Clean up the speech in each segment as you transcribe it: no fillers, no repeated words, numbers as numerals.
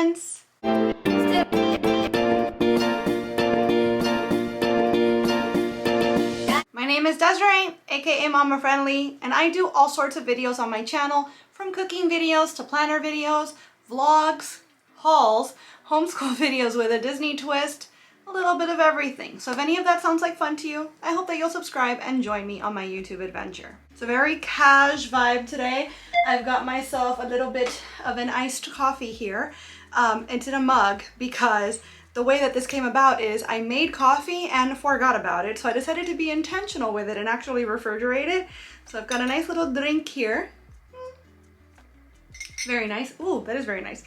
friends! My name is Desiree, aka Momma Friendly, and I do all sorts of videos on my channel, from cooking videos to planner videos, vlogs, hauls, homeschool videos with a Disney twist, a little bit of everything. So if any of that sounds like fun to you, I hope that you'll subscribe and join me on my YouTube adventure. It's a very cash vibe today. I've got myself a little bit of an iced coffee here. It's in a mug because the way that this came about is I made coffee and forgot about it. So I decided to be intentional with it and actually refrigerate it. So I've got a nice little drink here. Very nice. Ooh, that is very nice.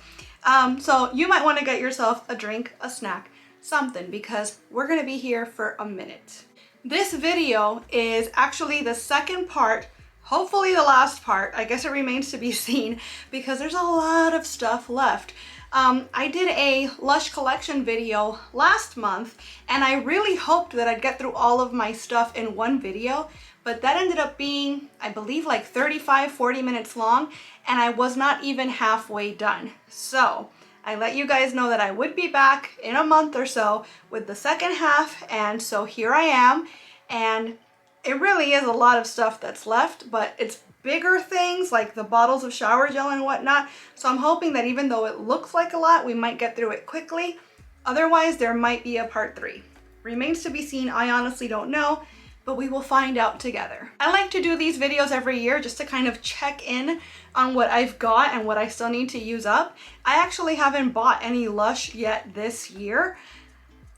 So you might want to get yourself a drink, a snack, something, because we're going to be here for a minute. This video is actually the second part, hopefully the last part. I guess it remains to be seen because there's a lot of stuff left. I did a Lush Collection video last month and I really hoped that I'd get through all of my stuff in one video, but that ended up being, I believe, like 35-40 minutes long, and I was not even halfway done. So I let you guys know that I would be back in a month or so with the second half, and so here I am. And it really is a lot of stuff that's left, but it's bigger things like the bottles of shower gel and whatnot. So I'm hoping that even though it looks like a lot, we might get through it quickly. Otherwise, there might be a part 3. Remains to be seen. I honestly don't know, but we will find out together. I like to do these videos every year just to kind of check in on what I've got and what I still need to use up. I actually haven't bought any Lush yet this year.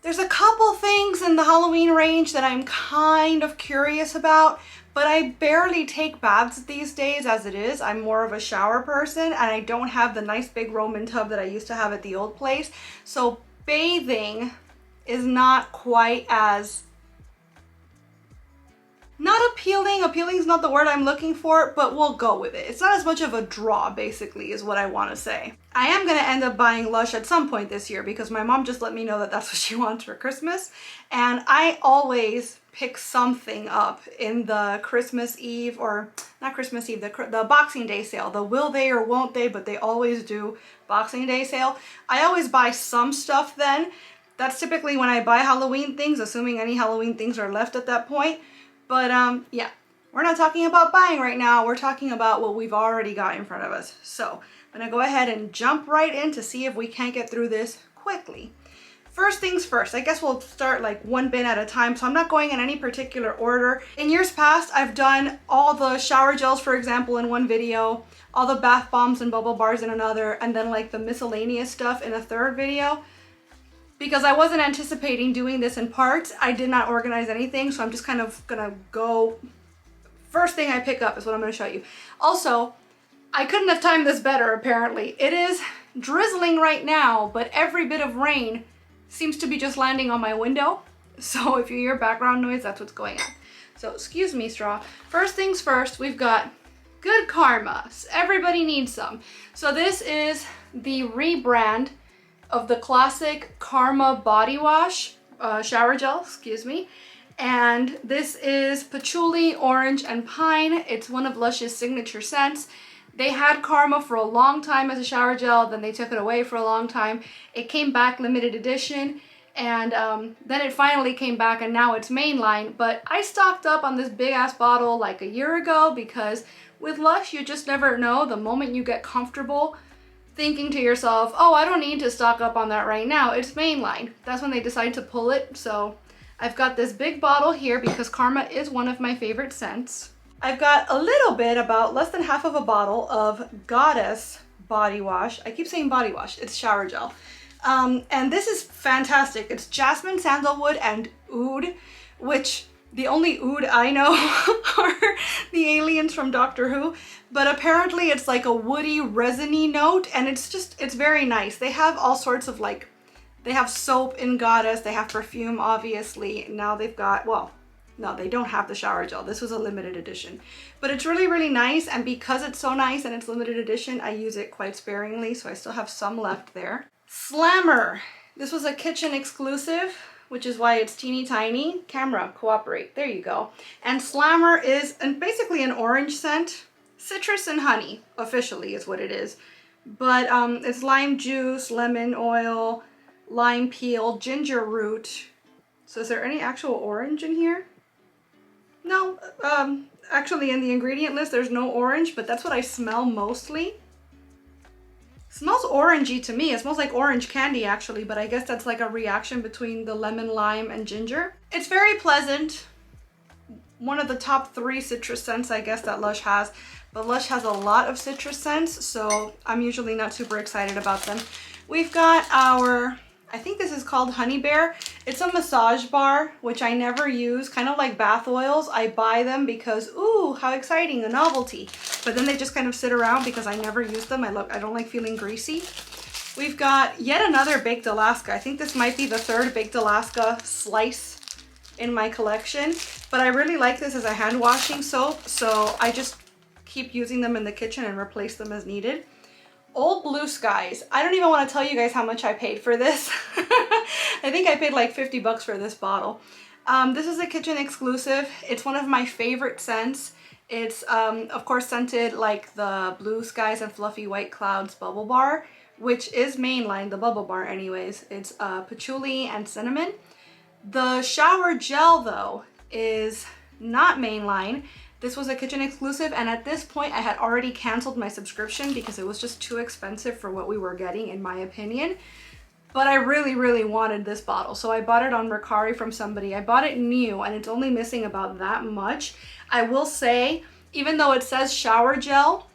There's a couple things in the Halloween range that I'm kind of curious about, but I barely take baths these days as it is. I'm more of a shower person and I don't have the nice big Roman tub that I used to have at the old place. So bathing is not quite as not appealing. Appealing is not the word I'm looking for, but we'll go with it. It's not as much of a draw, basically, is what I want to say. I am going to end up buying Lush at some point this year because my mom just let me know that that's what she wants for Christmas. And I always pick something up in the Christmas Eve, or not Christmas Eve, the Boxing Day sale. The will they or won't they, but they always do Boxing Day sale. I always buy some stuff then. That's typically when I buy Halloween things, assuming any Halloween things are left at that point. But yeah, we're not talking about buying right now. We're talking about what we've already got in front of us. So I'm gonna go ahead and jump right in to see if we can't get through this quickly. First things first, I guess we'll start like one bin at a time. So I'm not going in any particular order. In years past, I've done all the shower gels, for example, in one video, all the bath bombs and bubble bars in another, and then like the miscellaneous stuff in a third video. Because I wasn't anticipating doing this in parts, I did not organize anything, so I'm just kind of gonna go. First thing I pick up is what I'm gonna show you. Also, I couldn't have timed this better, apparently. It is drizzling right now, but every bit of rain seems to be just landing on my window. So if you hear background noise, that's what's going on. So excuse me, straw. First things first, we've got Good Karma. Everybody needs some. So this is the rebrand of the classic Karma body wash, shower gel, excuse me. And this is patchouli, orange, and pine. It's one of Lush's signature scents. They had Karma for a long time as a shower gel, then they took it away for a long time. It came back limited edition, and then it finally came back, and now it's Mainline. But I stocked up on this big ass bottle like a year ago because with Lush, you just never know. The moment you get comfortable thinking to yourself, oh, I don't need to stock up on that right now, it's Mainline. That's when they decide to pull it. So I've got this big bottle here because Karma is one of my favorite scents. I've got a little bit, about less than half of a bottle of Goddess body wash. I keep saying body wash, it's shower gel. And this is fantastic. It's jasmine, sandalwood, and oud, which the only oud I know are the aliens from Doctor Who, but apparently it's like a woody, resiny note, and it's very nice. They have all sorts of like, they have soap in Goddess, they have perfume, obviously. Now they've got, well, no, they don't have the shower gel. This was a limited edition, but it's really, really nice. And because it's so nice and it's limited edition, I use it quite sparingly, so I still have some left there. Slammer. This was a kitchen exclusive, which is why it's teeny tiny. Camera, cooperate. There you go. And Slammer is basically an orange scent. Citrus and honey, officially, is what it is. But it's lime juice, lemon oil, lime peel, ginger root. So is there any actual orange in here? No, actually in the ingredient list there's no orange, but that's what I smell mostly. Smells orangey to me. It smells like orange candy actually, but I guess that's like a reaction between the lemon, lime, and ginger. It's very pleasant. One of the top 3 citrus scents I guess that Lush has, but Lush has a lot of citrus scents, so I'm usually not super excited about them. We've got our, I think this is called Honey Bear. It's a massage bar, which I never use, kind of like bath oils. I buy them because, ooh, how exciting, a novelty. But then they just kind of sit around because I never use them. I don't like feeling greasy. We've got yet another Baked Alaska. I think this might be the 3rd Baked Alaska slice in my collection, but I really like this as a hand washing soap, so I just keep using them in the kitchen and replace them as needed. Old Blue Skies. I don't even want to tell you guys how much I paid for this. I think I paid like 50 bucks for this bottle. This is a kitchen exclusive. It's one of my favorite scents. It's of course scented like the Blue Skies and Fluffy White Clouds Bubble Bar, which is Mainline, the bubble bar anyways. It's patchouli and cinnamon. The shower gel though is not Mainline. This was a kitchen exclusive, and at this point I had already canceled my subscription because it was just too expensive for what we were getting, in my opinion. But I really wanted this bottle, so I bought it on Mercari from somebody. I bought it new and it's only missing about that much. I will say, even though it says shower gel,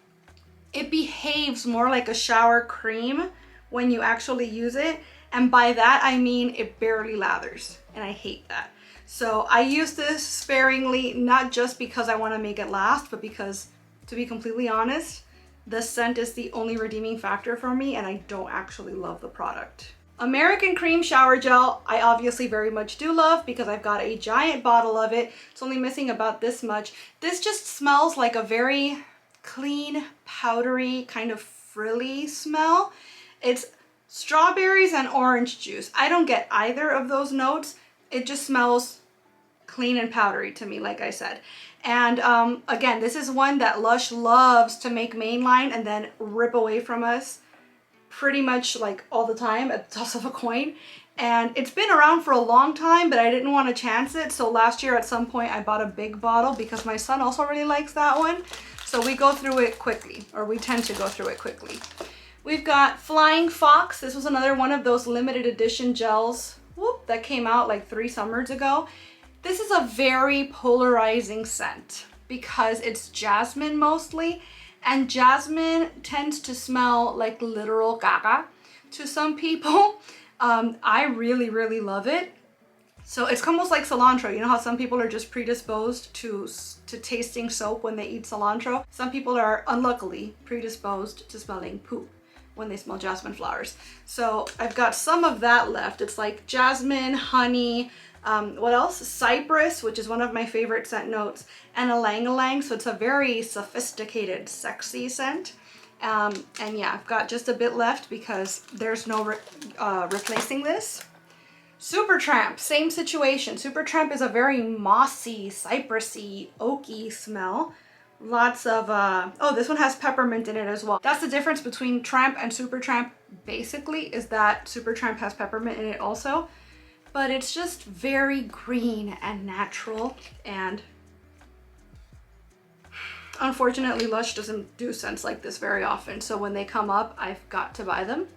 it behaves more like a shower cream when you actually use it. And by that I mean it barely lathers, and I hate that. So I use this sparingly, not just because I want to make it last, but because, to be completely honest, the scent is the only redeeming factor for me, and I don't actually love the product. American Cream Shower Gel, I obviously very much do love because I've got a giant bottle of it. It's only missing about this much. This just smells like a very clean, powdery, kind of frilly smell. It's strawberries and orange juice. I don't get either of those notes. It just smells clean and powdery to me, like I said. And again, this is one that Lush loves to make Mainline and then rip away from us pretty much like all the time at the toss of a coin. And it's been around for a long time, but I didn't want to chance it. So last year at some point I bought a big bottle because my son also really likes that one. So we go through it quickly, or we tend to go through it quickly. We've got Flying Fox. This was another one of those limited edition gels that came out like 3 summers ago. This is a very polarizing scent because it's jasmine mostly, and jasmine tends to smell like literal gaga to some people. I really love it. So it's almost like cilantro. You know how some people are just predisposed to tasting soap when they eat cilantro? Some people are unluckily predisposed to smelling poop when they smell jasmine flowers. So I've got some of that left. It's like jasmine, honey, what else? Cypress, which is one of my favorite scent notes, and ylang-ylang. So it's a very sophisticated, sexy scent. And yeah, I've got just a bit left because there's no replacing this. Supertramp, same situation. Supertramp is a very mossy, cypressy, oaky smell. Lots of, oh, this one has peppermint in it as well. That's the difference between Tramp and Supertramp, basically, is that Supertramp has peppermint in it also. But it's just very green and natural, and unfortunately Lush doesn't do scents like this very often, so when they come up, I've got to buy them.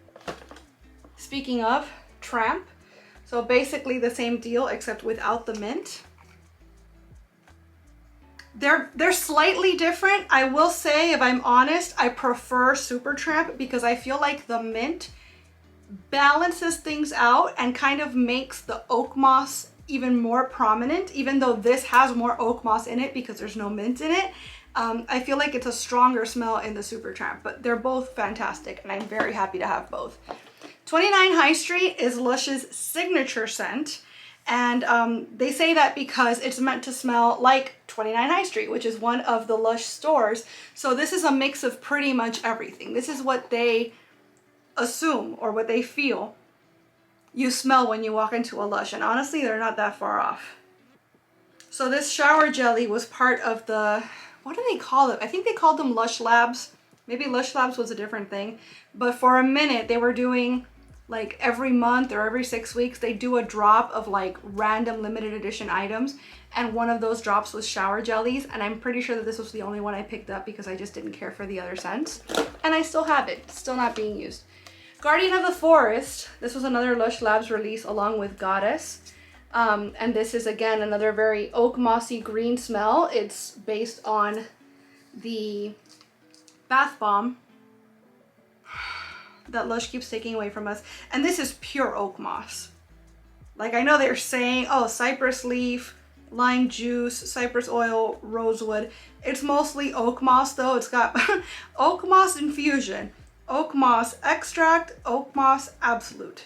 Speaking of Tramp, so basically the same deal except without the mint. They're slightly different. I will say, if I'm honest, I prefer Supertramp because I feel like the mint balances things out and kind of makes the oak moss even more prominent, even though this has more oak moss in it because there's no mint in it. I feel like it's a stronger smell in the Supertramp, but they're both fantastic and I'm very happy to have both. 29 High Street is Lush's signature scent. And they say that because it's meant to smell like 29 High Street, which is one of the Lush stores. So this is a mix of pretty much everything. This is what they assume, or what they feel you smell when you walk into a Lush. And honestly, they're not that far off. So this shower jelly was part of the, what do they call it? I think they called them Lush Labs Maybe Lush Labs was a different thing, but for a minute they were doing like every month or every 6 weeks, they do a drop of like random limited edition items. And one of those drops was shower jellies. And I'm pretty sure that this was the only one I picked up because I just didn't care for the other scents. And I still have it, still not being used. Guardian of the Forest. This was another Lush Labs release along with Goddess. And this is again another very oak mossy green smell. It's based on the bath bomb that Lush keeps taking away from us. And this is pure oak moss. Like, I know they're saying, oh, cypress leaf, lime juice, cypress oil, rosewood. It's mostly oak moss though. It's got oak moss infusion, oak moss extract, oak moss absolute.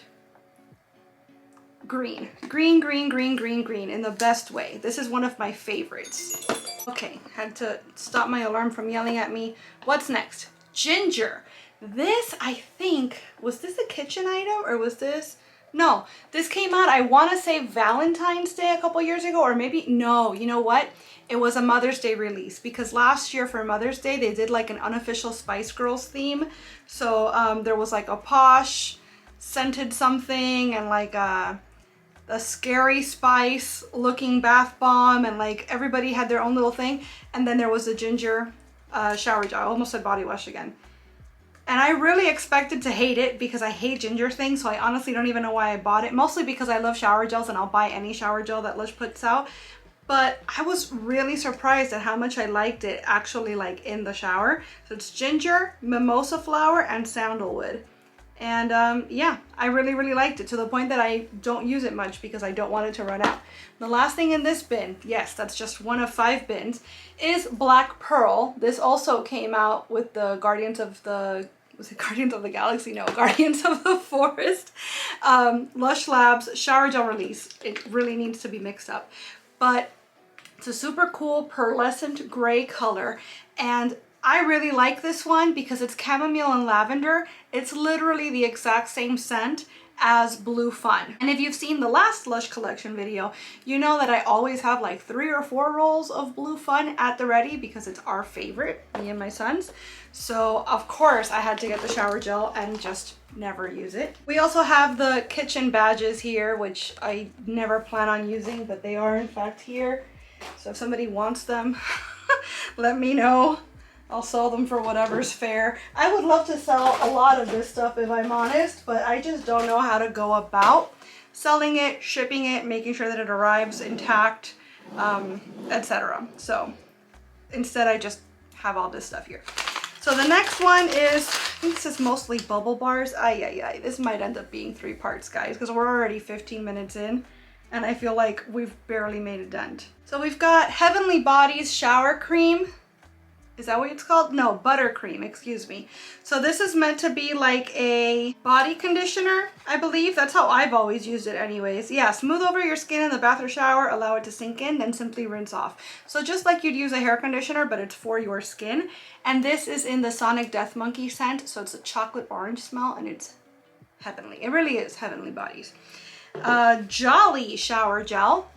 Green, green, green, green, green, green in the best way. This is one of my favorites. Okay, had to stop my alarm from yelling at me. What's next? Ginger. This, I think, was this a kitchen item or was this? No, this came out, I want to say Valentine's Day a couple years ago, or maybe, no, you know what? It was a Mother's Day release because last year for Mother's Day, they did like an unofficial Spice Girls theme. So there was like a posh scented something and like a scary spice looking bath bomb, and like everybody had their own little thing. And then there was a ginger shower gel. I almost said body wash again. And I really expected to hate it because I hate ginger things, so I honestly don't even know why I bought it. Mostly because I love shower gels and I'll buy any shower gel that Lush puts out. But I was really surprised at how much I liked it actually like in the shower. So it's ginger, mimosa flower, and sandalwood. And yeah, I really, really liked it to the point that I don't use it much because I don't want it to run out. The last thing in this bin, yes, that's just one of 5 bins, is Black Pearl. This also came out with the Guardians of the, was it Guardians of the Galaxy? No, Guardians of the Forest. Lush Labs shower gel release. It really needs to be mixed up. But it's a super cool pearlescent gray color, and I really like this one because it's chamomile and lavender. It's literally the exact same scent as Blue Fun. And if you've seen the last Lush collection video, you know that I always have like 3 or 4 rolls of Blue Fun at the ready because it's our favorite, me and my sons. So of course I had to get the shower gel and just never use it. We also have the kitchen badges here, which I never plan on using, but they are in fact here. So if somebody wants them, let me know. I'll sell them for whatever's fair. I would love to sell a lot of this stuff if I'm honest, but I just don't know how to go about selling it, shipping it, making sure that it arrives intact, etc. So instead I just have all this stuff here. So the next one is, I think this is mostly bubble bars. This might end up being 3 parts, guys, because we're already 15 minutes in and I feel like we've barely made a dent. So we've got Heavenly Bodies shower cream. Is that what it's called? No, buttercream, excuse me. So this is meant to be like a body conditioner, I believe. That's how I've always used it anyways. Yeah, smooth over your skin in the bath or shower, allow it to sink in, then simply rinse off. So just like you'd use a hair conditioner, but it's for your skin. And this is in the Sonic Death Monkey scent. So it's a chocolate orange smell and it's heavenly. It really is Heavenly Bodies. Jolly shower gel.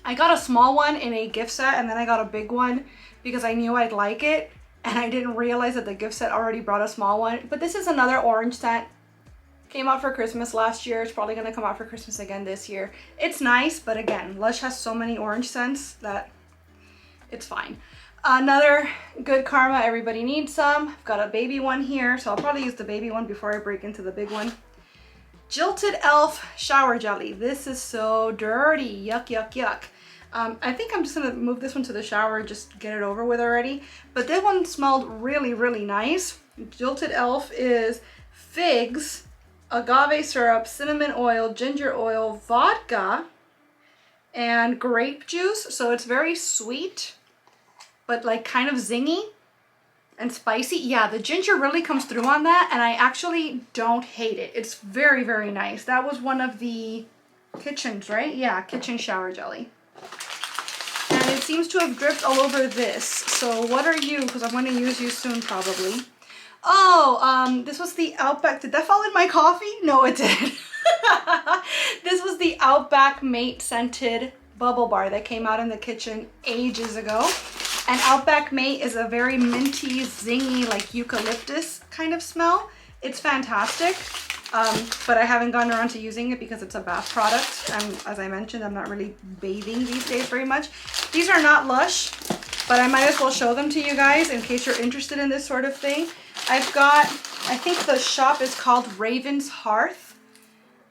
I got a small one in a gift set and then I got a big one because I knew I'd like it, and I didn't realize that the gift set already brought a small one. But this is another orange scent. Came out for Christmas last year. It's probably gonna come out for Christmas again this year. It's nice, but again, Lush has so many orange scents that it's fine. Another good karma, everybody needs some. I've got a baby one here, so I'll probably use the baby one before I break into the big one. Jilted Elf shower jelly. This is so dirty. Yuck, yuck, yuck. I think I'm just gonna move this one to the shower and just get it over with already. But this one smelled really, really nice. Jilted Elf is figs, agave syrup, cinnamon oil, ginger oil, vodka, and grape juice. So it's very sweet, but like kind of zingy and spicy. Yeah, the ginger really comes through on that, and I actually don't hate it. It's very, very nice. That was one of the kitchens, right? Yeah, kitchen shower jelly. And it seems to have dripped all over this. So what are you? Because I'm going to use you soon probably. Oh, this was the Outback. Did that fall in my coffee? No, it did. This was the Outback Mate scented bubble bar that came out in the kitchen ages ago. And Outback Mate is a very minty, zingy, like eucalyptus kind of smell. It's fantastic, but I haven't gotten around to using it because it's a bath product. And as I mentioned, I'm not really bathing these days very much. These are not Lush, but I might as well show them to you guys in case you're interested in this sort of thing. I've got, I think the shop is called Raven's Hearth.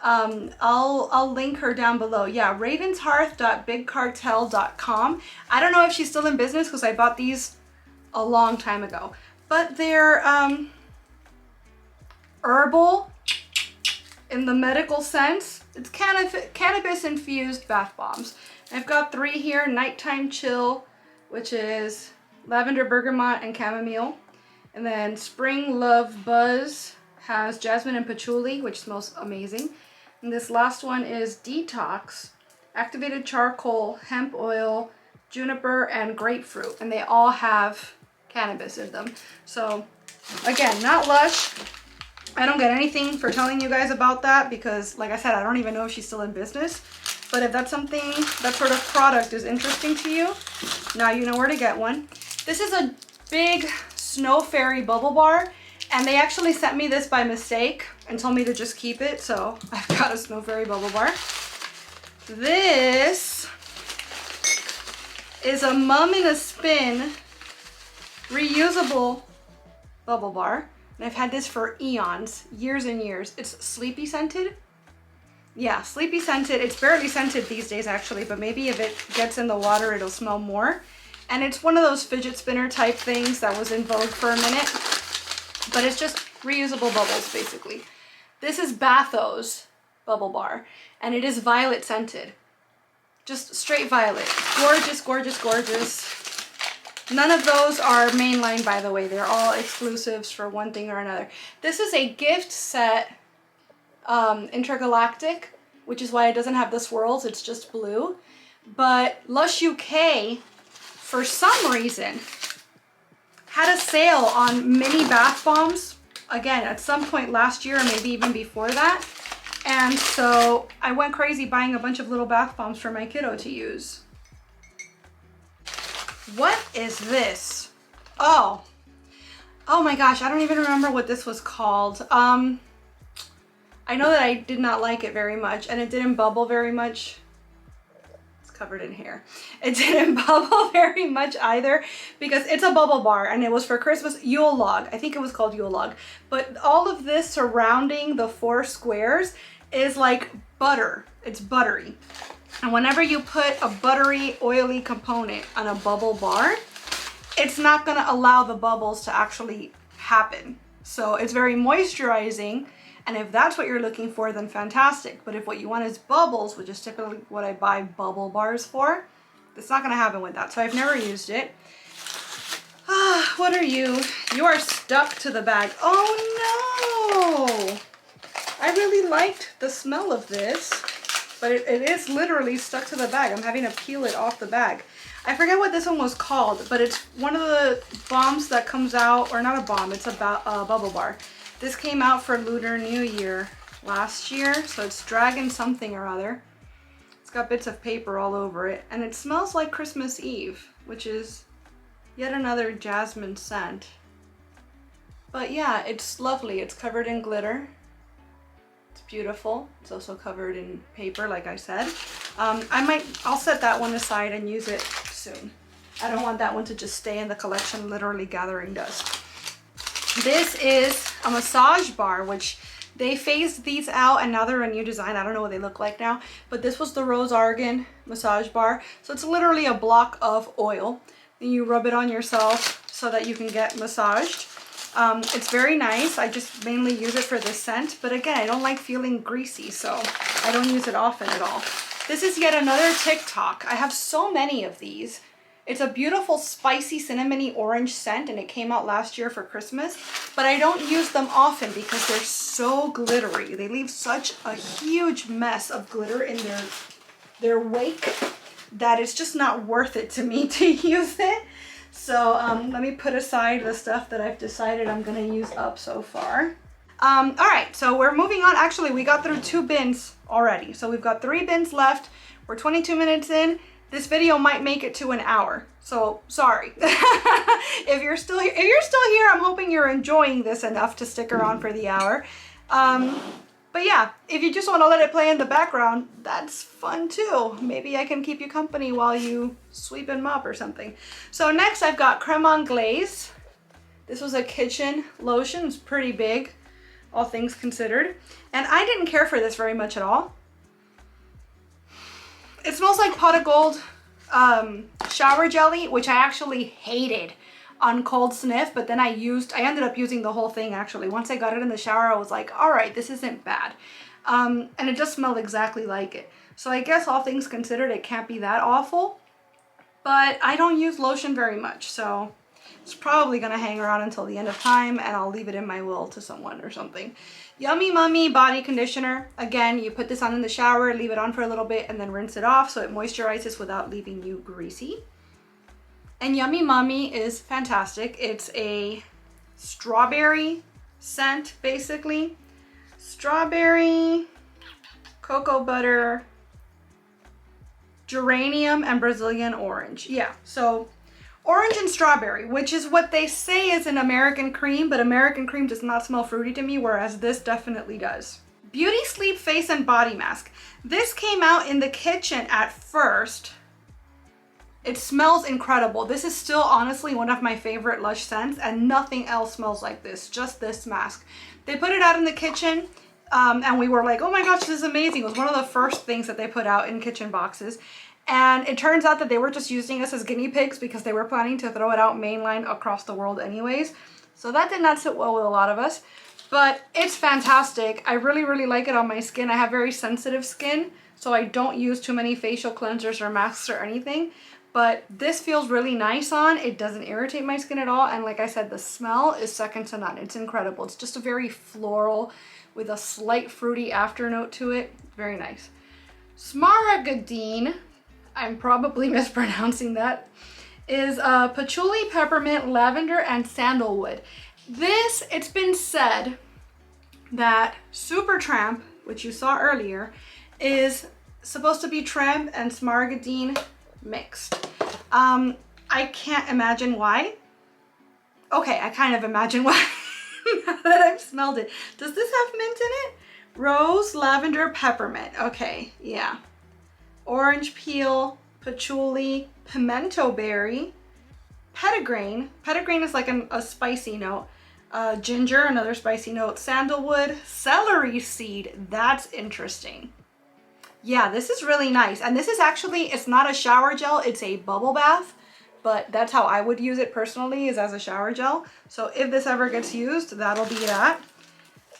I'll link her down below. Yeah, ravenshearth.bigcartel.com. I don't know if she's still in business because I bought these a long time ago, but they're herbal in the medical sense. It's cannabis infused bath bombs. I've got 3 here. Nighttime Chill, which is lavender, bergamot, and chamomile. And then Spring Love Buzz has jasmine and patchouli, which smells amazing. And this last one is Detox, activated charcoal, hemp oil, juniper, and grapefruit. And they all have cannabis in them. So again, not Lush. I don't get anything for telling you guys about that because, like I said, I don't even know if she's still in business. But if that's something, that sort of product is interesting to you, now you know where to get one. This is a big Snow Fairy bubble bar. And they actually sent me this by mistake and told me to just keep it. So I've got a Snow Fairy bubble bar. This is a Mum in a Spin reusable bubble bar. And I've had this for eons, years and years. It's sleepy scented. Yeah, sleepy scented. It's barely scented these days actually, but maybe if it gets in the water, it'll smell more. And it's one of those fidget spinner type things that was in vogue for a minute. But it's just reusable bubbles, basically. This is Batho's bubble bar, and it is violet scented. Just straight violet. Gorgeous, gorgeous, gorgeous. None of those are Mainline, by the way. They're all exclusives for one thing or another. This is a gift set, intergalactic, which is why it doesn't have the swirls. It's just blue. But Lush UK, for some reason, had a sale on mini bath bombs, again, at some point last year or maybe even before that. And so I went crazy buying a bunch of little bath bombs for my kiddo to use. What is this? Oh my gosh, I don't even remember what this was called. I know that I did not like it very much and it didn't bubble very much. Covered in hair. It didn't bubble very much either because it's a bubble bar and it was for Christmas. Yule log. I think it was called Yule log. But all of this surrounding the 4 squares is like butter. It's buttery. And whenever you put a buttery, oily component on a bubble bar, it's not going to allow the bubbles to actually happen. So it's very moisturizing. And if that's what you're looking for, then fantastic. But if what you want is bubbles, which is typically what I buy bubble bars for, it's not going to happen with that. So I've never used it. What are you? You are stuck to the bag. Oh no! I really liked the smell of this, but it is literally stuck to the bag. I'm having to peel it off the bag. I forget what this one was called, but it's one of the bombs that comes out, or not a bomb, it's a bubble bar. This came out for Lunar New Year last year, so it's Dragon something or other. It's got bits of paper all over it, and it smells like Christmas Eve, which is yet another jasmine scent. But yeah, it's lovely. It's covered in glitter. It's beautiful. It's also covered in paper, like I said. I'll set that one aside and use it soon. I don't want that one to just stay in the collection, literally gathering dust. This is a massage bar, which they phased these out and now they're a new design. I don't know what they look like now, but this was the Rose Argan massage bar. So it's literally a block of oil. And you rub it on yourself so that you can get massaged. It's very nice. I just mainly use it for the scent, but again, I don't like feeling greasy, so I don't use it often at all. This is yet another TikTok. I have so many of these. It's a beautiful spicy cinnamony orange scent and it came out last year for Christmas, but I don't use them often because they're so glittery. They leave such a huge mess of glitter in their wake that it's just not worth it to me to use it. So let me put aside the stuff that I've decided I'm gonna use up so far. All right, so we're moving on. Actually, we got through 2 bins already. So we've got 3 bins left. We're 22 minutes in. this video might make it to an hour. So sorry. If you're still here, I'm hoping you're enjoying this enough to stick around for the hour. But yeah, if you just want to let it play in the background, that's fun too. Maybe I can keep you company while you sweep and mop or something. So next I've got Cremon Glaze. This was a kitchen lotion. It's pretty big, all things considered. And I didn't care for this very much at all. It smells like pot of gold shower jelly, which I actually hated on cold sniff, but then I ended up using the whole thing actually. Once I got it in the shower, I was like, all right, this isn't bad. And it just smelled exactly like it. So I guess all things considered, it can't be that awful, but I don't use lotion very much. So it's probably gonna hang around until the end of time, and I'll leave it in my will to someone or something. Yummy Mummy body conditioner. Again, you put this on in the shower, leave it on for a little bit, and then rinse it off so it moisturizes without leaving you greasy. And Yummy Mummy is fantastic. It's a strawberry scent, basically. Strawberry, cocoa butter, geranium, and Brazilian orange. Yeah, so orange and strawberry, which is what they say is an American cream, but American cream does not smell fruity to me, whereas this definitely does. Beauty Sleep Face and Body Mask. This came out in the kitchen at first. It smells incredible. This is still honestly one of my favorite Lush scents, and nothing else smells like this, just this mask. They put it out in the kitchen, and we were like, oh my gosh, this is amazing. It was one of the first things that they put out in kitchen boxes. And it turns out that they were just using us as guinea pigs because they were planning to throw it out mainline across the world anyways. So that did not sit well with a lot of us, but it's fantastic. I really, really like it on my skin. I have very sensitive skin, so I don't use too many facial cleansers or masks or anything. But this feels really nice on. It doesn't irritate my skin at all. And like I said, the smell is second to none. It's incredible. It's just a very floral with a slight fruity after note to it. Very nice. Smaragdine, I'm probably mispronouncing that, is patchouli, peppermint, lavender, and sandalwood. This, it's been said that Supertramp, which you saw earlier, is supposed to be tramp and smaragdine mixed. I can't imagine why. Okay, I kind of imagine why now that I've smelled it. Does this have mint in it? Rose, lavender, peppermint. Okay, yeah. Orange peel, patchouli, pimento berry, petitgrain. Petitgrain is like a spicy note. Ginger, another spicy note. Sandalwood, celery seed. That's interesting. Yeah, this is really nice. And this is actually, it's not a shower gel, it's a bubble bath, but that's how I would use it personally, is as a shower gel. So if this ever gets used, that'll be that.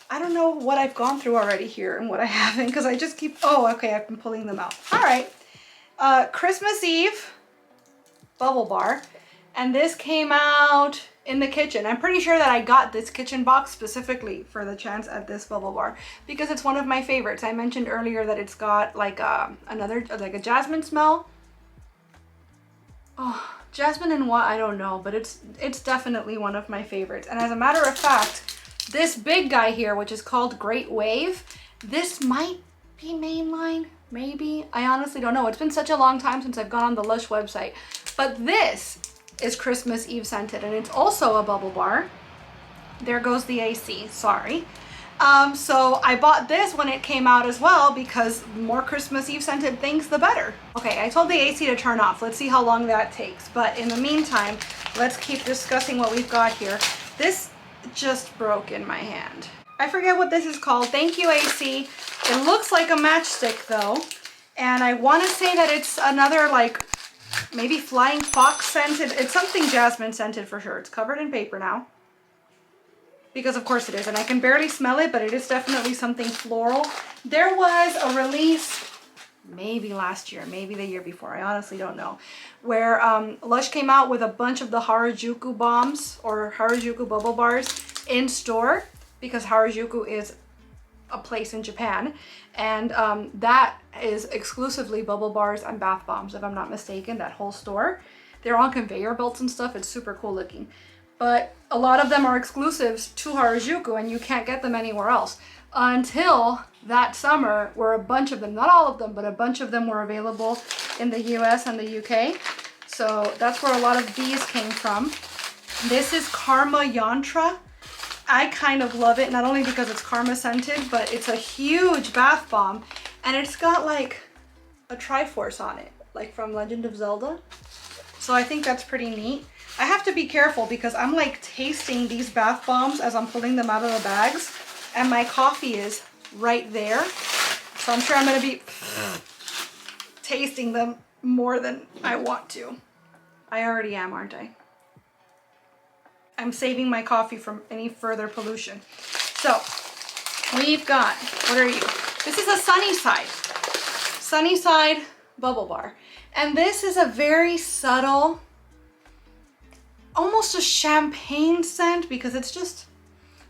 I don't know what I've gone through already here and what I haven't, because I just keep, oh, okay, I've been pulling them out. All right, Christmas Eve bubble bar. And this came out in the kitchen. I'm pretty sure that I got this kitchen box specifically for the chance at this bubble bar because it's one of my favorites. I mentioned earlier that it's got like a jasmine smell. Oh, jasmine and what? I don't know, but it's definitely one of my favorites. And as a matter of fact, this big guy here, which is called Great Wave, this might be Mainline, maybe. I honestly don't know. It's been such a long time since I've gone on the Lush website, but this is Christmas Eve scented, and it's also a bubble bar. There goes the AC, sorry. So I bought this when it came out as well because the more Christmas Eve scented things, the better. Okay, I told the AC to turn off. Let's see how long that takes. But in the meantime, let's keep discussing what we've got here. This just broke in my hand. I forget what this is called. Thank you, AC. It looks like a matchstick though. And I want to say that it's another like maybe Flying Fox scented. It's something jasmine scented for sure. It's covered in paper now. Because of course it is. And I can barely smell it, but it is definitely something floral. There was a release maybe last year, maybe the year before. I honestly don't know. Where Lush came out with a bunch of the Harajuku bombs or Harajuku bubble bars in store. Because Harajuku is a place in Japan, and that is exclusively bubble bars and bath bombs, if I'm not mistaken, that whole store. They're on conveyor belts and stuff. It's super cool looking, but a lot of them are exclusives to Harajuku and you can't get them anywhere else until that summer, where a bunch of them, not all of them, but a bunch of them were available in the US and the UK. So that's where a lot of these came from. This is Karma Yantra. I kind of love it, not only because it's karma scented, but it's a huge bath bomb. And it's got like a Triforce on it, like from Legend of Zelda. So I think that's pretty neat. I have to be careful because I'm like tasting these bath bombs as I'm pulling them out of the bags. And my coffee is right there. So I'm sure I'm gonna be tasting them more than I want to. I already am, aren't I? I'm saving my coffee from any further pollution. So we've got, what are you? This is a Sunnyside bubble bar. And this is a very subtle, almost a champagne scent because it's just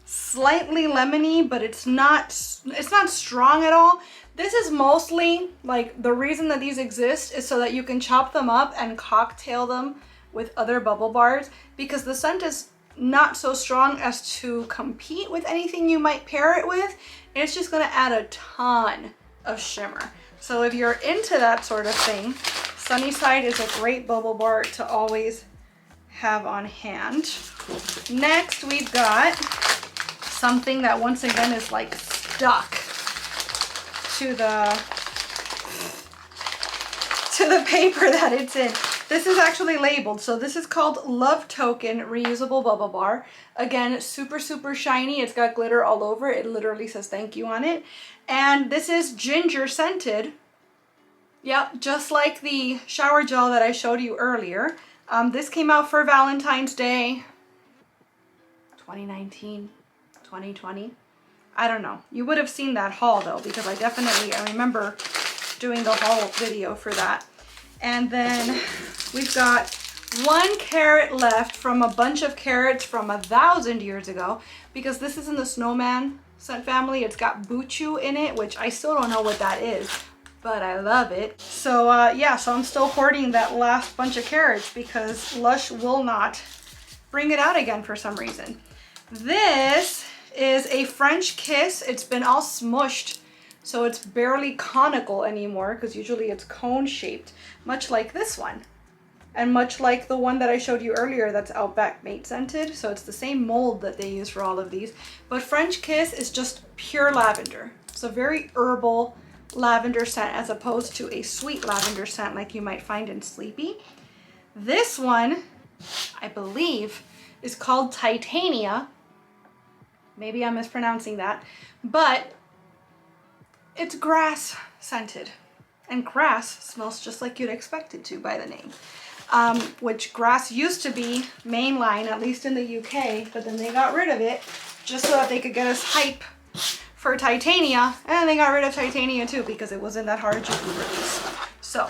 slightly lemony, but it's not strong at all. This is mostly like the reason that these exist is so that you can chop them up and cocktail them with other bubble bars because the scent is not so strong as to compete with anything you might pair it with. And it's just gonna add a ton of shimmer. So if you're into that sort of thing, Sunnyside is a great bubble bar to always have on hand. Next, we've got something that once again is like stuck to the paper that it's in. This is actually labeled. So this is called Love Token Reusable Bubble Bar. Again, super, super shiny. It's got glitter all over. It literally says thank you on it. And this is ginger scented. Yep, just like the shower gel that I showed you earlier. This came out for Valentine's Day 2019, 2020. I don't know. You would have seen that haul though, because I remember doing the haul video for that. And then we've got 1 carat left from a bunch of carats from 1,000 years ago, because this is in the snowman scent family. It's got Buchu in it, which I still don't know what that is, but I love it. So yeah, so I'm still hoarding that last bunch of carats because Lush will not bring it out again for some reason. This is a French Kiss. It's been all smushed, so it's barely conical anymore because usually it's cone shaped, much like this one. And much like the one that I showed you earlier that's Outback Mate scented. So it's the same mold that they use for all of these. But French Kiss is just pure lavender. It's a very herbal lavender scent as opposed to a sweet lavender scent like you might find in Sleepy. This one, I believe, is called Titania. Maybe I'm mispronouncing that. But it's grass scented. And grass smells just like you'd expect it to by the name. Which grass used to be Mainline, at least in the UK, but then they got rid of it just so that they could get us hype for Titania, and they got rid of Titania too because it was in that Harajuku release. So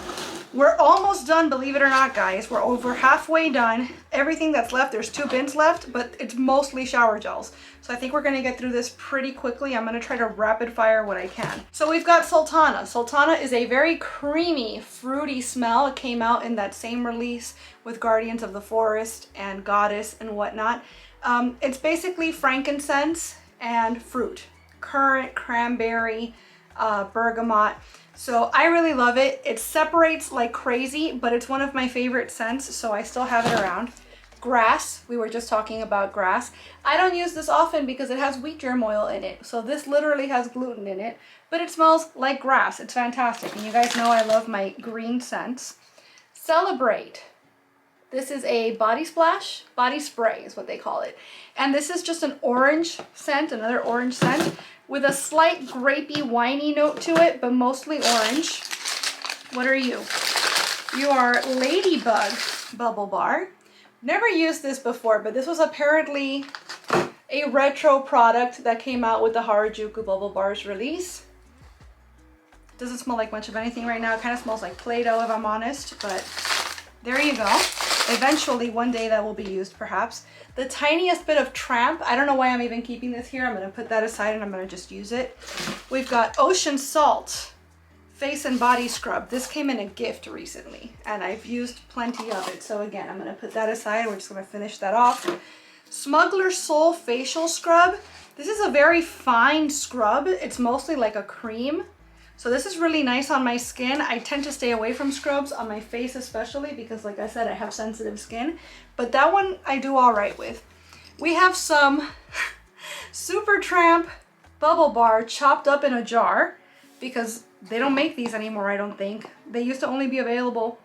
we're almost done, believe it or not, guys. We're over halfway done. Everything that's left, there's 2 bins left, but it's mostly shower gels. So I think we're gonna get through this pretty quickly. I'm gonna try to rapid fire what I can. So we've got Sultana. Sultana is a very creamy, fruity smell. It came out in that same release with Guardians of the Forest and Goddess and whatnot. It's basically frankincense and fruit. Currant, cranberry, bergamot. So I really love it. It separates like crazy, but it's one of my favorite scents, so I still have it around. Grass, we were just talking about grass. I don't use this often because it has wheat germ oil in it. So this literally has gluten in it, but it smells like grass. It's fantastic. And you guys know I love my green scents. Celebrate. This is a body splash, body spray is what they call it. And this is just an orange scent, another orange scent, with a slight grapey, winey note to it, but mostly orange. What are you? You are Ladybug Bubble Bar. Never used this before, but this was apparently a retro product that came out with the Harajuku Bubble Bars release. Doesn't smell like much of anything right now. It kind of smells like Play-Doh if I'm honest, but there you go. Eventually, one day that will be used, perhaps. The tiniest bit of Tramp. I don't know why I'm even keeping this here. I'm going to put that aside and I'm going to just use it. We've got Ocean Salt Face and Body Scrub. This came in a gift recently, and I've used plenty of it. So again, I'm going to put that aside. We're just going to finish that off. Smuggler Soul Facial Scrub. This is a very fine scrub. It's mostly like a cream. So this is really nice on my skin. I tend to stay away from scrubs on my face especially because like I said, I have sensitive skin, but that one I do all right with. We have some Supertramp Bubble Bar chopped up in a jar because they don't make these anymore, I don't think. They used to only be available,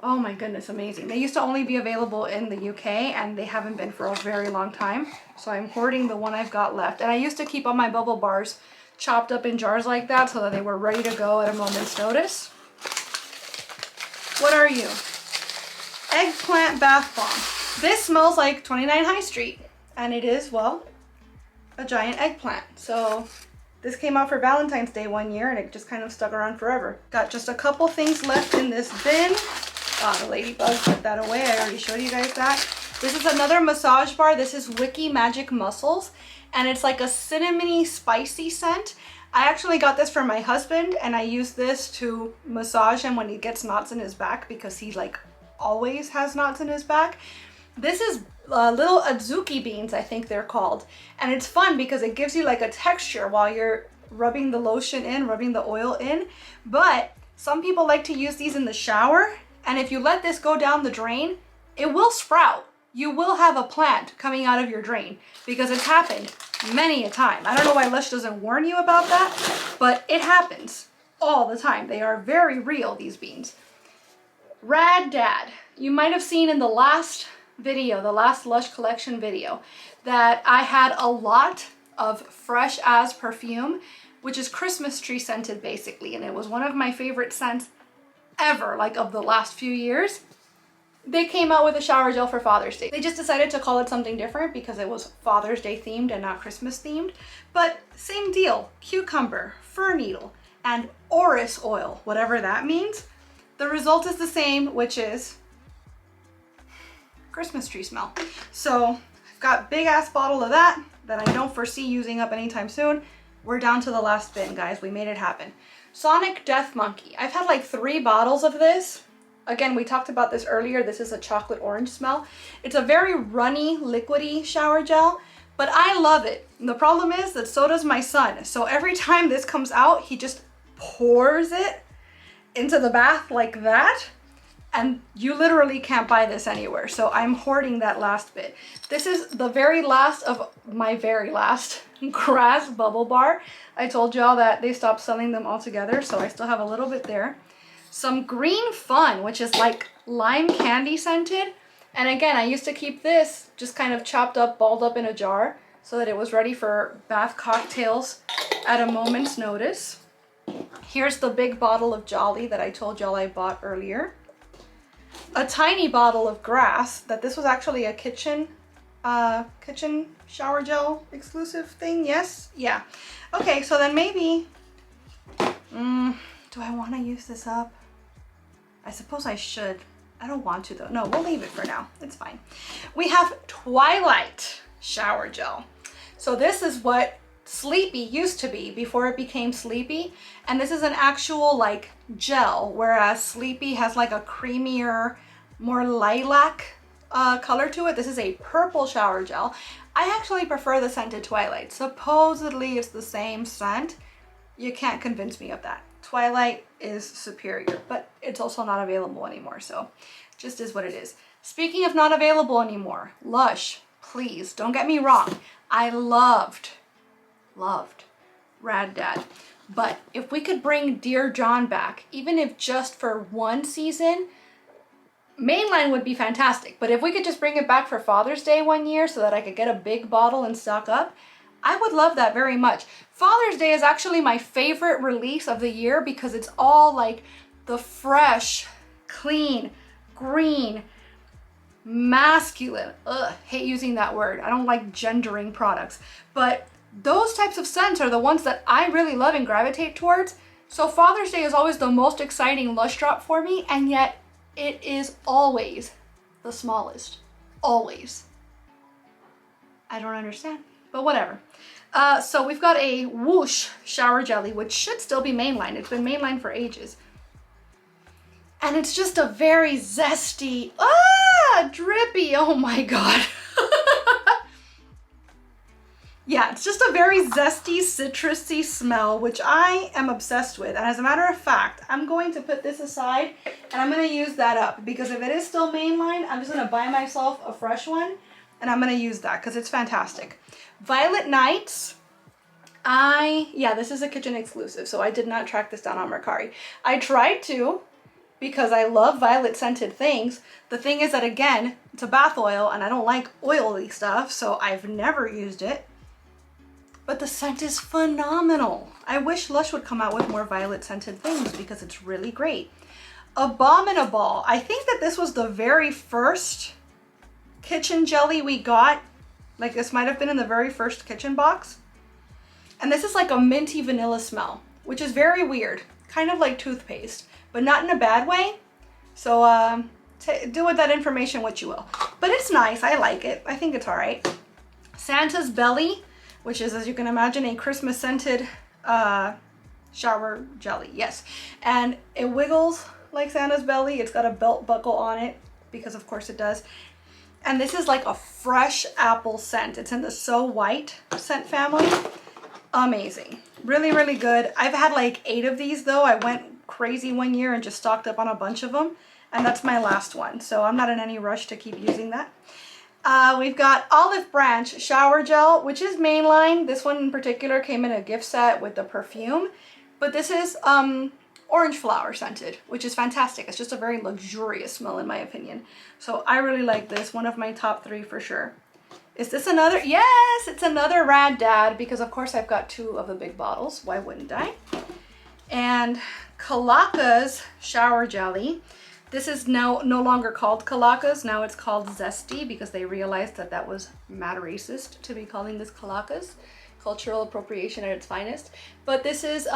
oh my goodness, amazing. They used to only be available in the UK and they haven't been for a very long time. So I'm hoarding the one I've got left. And I used to keep all my bubble bars chopped up in jars like that so that they were ready to go at a moment's notice. What are you? Eggplant bath bomb. This smells like 29 High Street and it is, well, a giant eggplant. So this came out for Valentine's Day one year and it just kind of stuck around forever. Got just a couple things left in this bin. Oh, the ladybug, put that away. I already showed you guys that. This is another massage bar. This is Wiki Magic Muscles and it's like a cinnamony spicy scent. I actually got this for my husband and I use this to massage him when he gets knots in his back because he like always has knots in his back. This is little adzuki beans, I think they're called. And it's fun because it gives you like a texture while you're rubbing the lotion in, rubbing the oil in. But some people like to use these in the shower. And if you let this go down the drain, it will sprout. You will have a plant coming out of your drain because it's happened many a time. I don't know why Lush doesn't warn you about that, but it happens all the time. They are very real, these beans. Rad Dad. You might have seen in the last video, the last Lush collection video, that I had a lot of Fresh As perfume, which is Christmas tree scented basically, and it was one of my favorite scents ever, like of the last few years. They came out with a shower gel for Father's Day. They just decided to call it something different because it was Father's Day themed and not Christmas themed, but same deal. Cucumber, fir needle, and orris oil, whatever that means. The result is the same, which is Christmas tree smell. So I've got a big ass bottle of that I don't foresee using up anytime soon. We're down to the last bin, guys. We made it happen. Sonic Death Monkey. I've had like 3 bottles of this. Again, we talked about this earlier. This is a chocolate orange smell. It's a very runny, liquidy shower gel, but I love it. And the problem is that so does my son. So every time this comes out, he just pours it into the bath like that. And you literally can't buy this anywhere. So I'm hoarding that last bit. This is the very last of my very last grass bubble bar. I told y'all that they stopped selling them altogether, so I still have a little bit there. Some Green Fun, which is like lime candy scented. And again, I used to keep this just kind of chopped up, balled up in a jar so that it was ready for bath cocktails at a moment's notice. Here's the big bottle of Jolly that I told y'all I bought earlier. A tiny bottle of Grass, that this was actually a kitchen shower gel exclusive thing. Yes? Yeah. Okay, so then maybe, do I want to use this up? I suppose I should. I don't want to though. No, we'll leave it for now. It's fine. We have Twilight Shower Gel. So this is what Sleepy used to be before it became Sleepy. And this is an actual like gel, whereas Sleepy has like a creamier, more lilac color to it. This is a purple shower gel. I actually prefer the scented Twilight. Supposedly it's the same scent. You can't convince me of that. Twilight is superior, but it's also not available anymore, so just is what it is. Speaking of not available anymore, Lush, please, don't get me wrong. I loved Rad Dad, but if we could bring Dear John back, even if just for one season, Mainline would be fantastic. But if we could just bring it back for Father's Day one year so that I could get a big bottle and stock up, I would love that very much. Father's Day is actually my favorite release of the year because it's all like the fresh, clean, green, masculine. Ugh, hate using that word. I don't like gendering products. But those types of scents are the ones that I really love and gravitate towards. So Father's Day is always the most exciting Lush drop for me, and yet it is always the smallest. Always. I don't understand, but whatever. So we've got a Whoosh shower jelly, which should still be Mainline. It's been Mainline for ages. And it's just a very zesty, drippy, oh my God. Yeah, it's just a very zesty, citrusy smell, which I am obsessed with. And as a matter of fact, I'm going to put this aside and I'm going to use that up, because if it is still Mainline, I'm just going to buy myself a fresh one and I'm going to use that because it's fantastic. Violet Nights. Yeah, this is a kitchen exclusive, so I did not track this down on Mercari. I tried to, because I love violet scented things. The thing is that, again, it's a bath oil and I don't like oily stuff, so I've never used it. But the scent is phenomenal. I wish Lush would come out with more violet scented things because it's really great. Abominable. I think that this was the very first kitchen jelly we got. Like, this might have been in the very first kitchen box. And this is like a minty vanilla smell, which is very weird. Kind of like toothpaste, but not in a bad way. So do with that information what you will. But it's nice, I like it. I think it's all right. Santa's Belly, which is, as you can imagine, a Christmas scented shower jelly, yes. And it wiggles like Santa's belly. It's got a belt buckle on it, because of course it does. And this is like a fresh apple scent. It's in the So White scent family. Amazing. Really, really good. I've had like 8 of these though. I went crazy one year and just stocked up on a bunch of them. And that's my last one. So I'm not in any rush to keep using that. We've got Olive Branch Shower Gel, which is Mainline. This one in particular came in a gift set with the perfume. But this is orange flower scented, which is fantastic. It's just a very luxurious smell in my opinion. So I really like this. One of my top 3 for sure. Is this another? Yes, it's another Rad Dad, because of course I've got 2 of the big bottles. Why wouldn't I? And Kalaka's Shower Jelly. This is now no longer called Kalaka's. Now it's called Zesty, because they realized that that was mad racist to be calling this Kalaka's. Cultural appropriation at its finest. But this is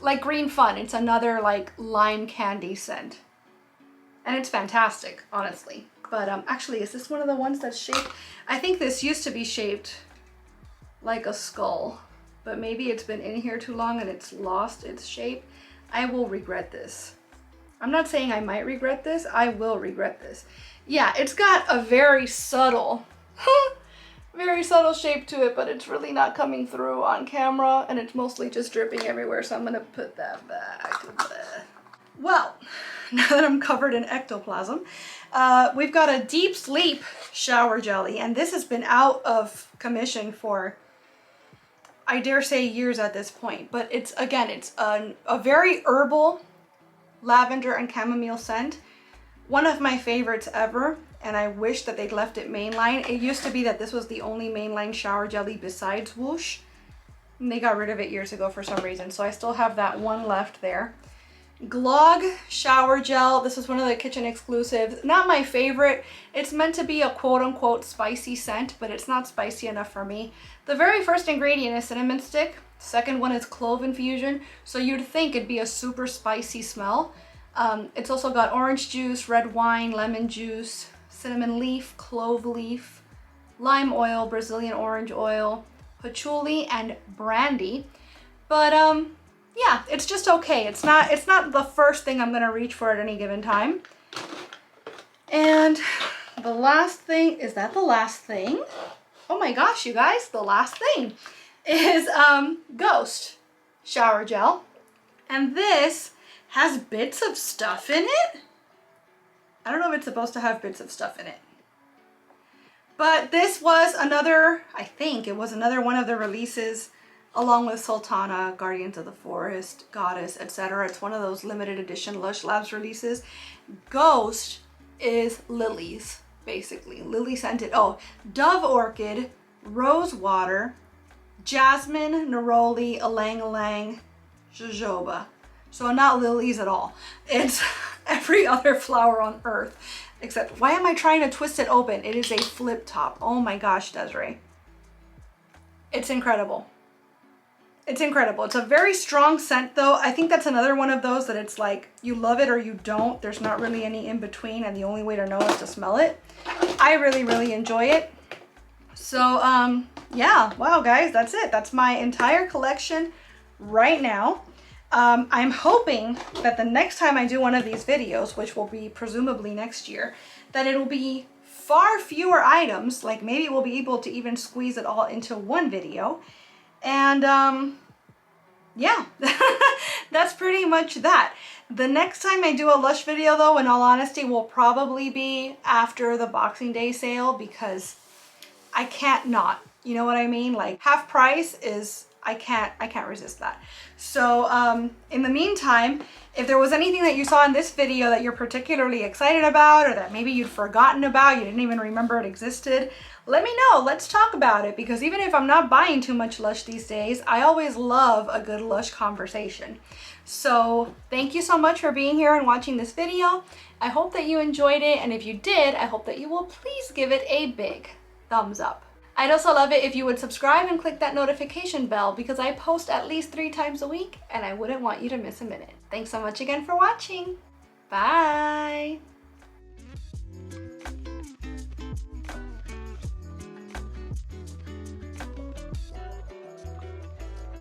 like Green Fun. It's another like lime candy scent. And it's fantastic, honestly. But actually, is this one of the ones that's shaped? I think this used to be shaped like a skull, but maybe it's been in here too long and it's lost its shape. I will regret this. I'm not saying I might regret this. I will regret this. Yeah, it's got a very subtle, very subtle shape to it, but it's really not coming through on camera and it's mostly just dripping everywhere. So I'm gonna put that back. Well, now that I'm covered in ectoplasm, we've got a Deep Sleep Shower Jelly, and this has been out of commission for, I dare say, years at this point. But it's, again, it's a very herbal lavender and chamomile scent. One of my favorites ever, and I wish that they'd left it Mainline. It used to be that this was the only Mainline shower jelly besides Whoosh, and they got rid of it years ago for some reason, so I still have that one left there. Glog Shower Gel. This is one of the kitchen exclusives. Not my favorite. It's meant to be a quote-unquote spicy scent, but it's not spicy enough for me. The very first ingredient is cinnamon stick. Second one is clove infusion. So you'd think it'd be a super spicy smell. It's also got orange juice, red wine, lemon juice, cinnamon leaf, clove leaf, lime oil, Brazilian orange oil, patchouli, and brandy. But yeah, it's just okay. It's not the first thing I'm gonna reach for at any given time. And the last thing, is that the last thing? Oh my gosh, you guys, the last thing is Ghost Shower Gel. And this has bits of stuff in it. I don't know if it's supposed to have bits of stuff in it. But this was another, I think it was another one of the releases along with Sultana, Guardians of the Forest, Goddess, etc. It's one of those limited edition Lush Labs releases. Ghost is lilies, basically. Lily scented. Oh, Dove Orchid, Rose Water, Jasmine, Neroli, Ylang Ylang, Jojoba. So not lilies at all. It's every other flower on earth. Except, why am I trying to twist it open? It is a flip top. Oh my gosh, Desiree. It's incredible. It's incredible. It's a very strong scent though. I think that's another one of those that it's like you love it or you don't. There's not really any in between, and the only way to know is to smell it. I really, really enjoy it. So yeah, wow guys, that's it. That's my entire collection right now. I'm hoping that the next time I do one of these videos, which will be presumably next year, that it'll be far fewer items. Like maybe we'll be able to even squeeze it all into one video. And yeah, that's pretty much that. The next time I do a Lush video though, in all honesty, will probably be after the Boxing Day sale, because I can't not, you know what I mean? Like half price is, I can't resist that. So in the meantime, if there was anything that you saw in this video that you're particularly excited about, or that maybe you'd forgotten about, you didn't even remember it existed, let me know. Let's talk about it, because even if I'm not buying too much Lush these days, I always love a good Lush conversation. So thank you so much for being here and watching this video. I hope that you enjoyed it, and if you did, I hope that you will please give it a big thumbs up. I'd also love it if you would subscribe and click that notification bell, because I post at least 3 times a week and I wouldn't want you to miss a minute. Thanks so much again for watching. Bye!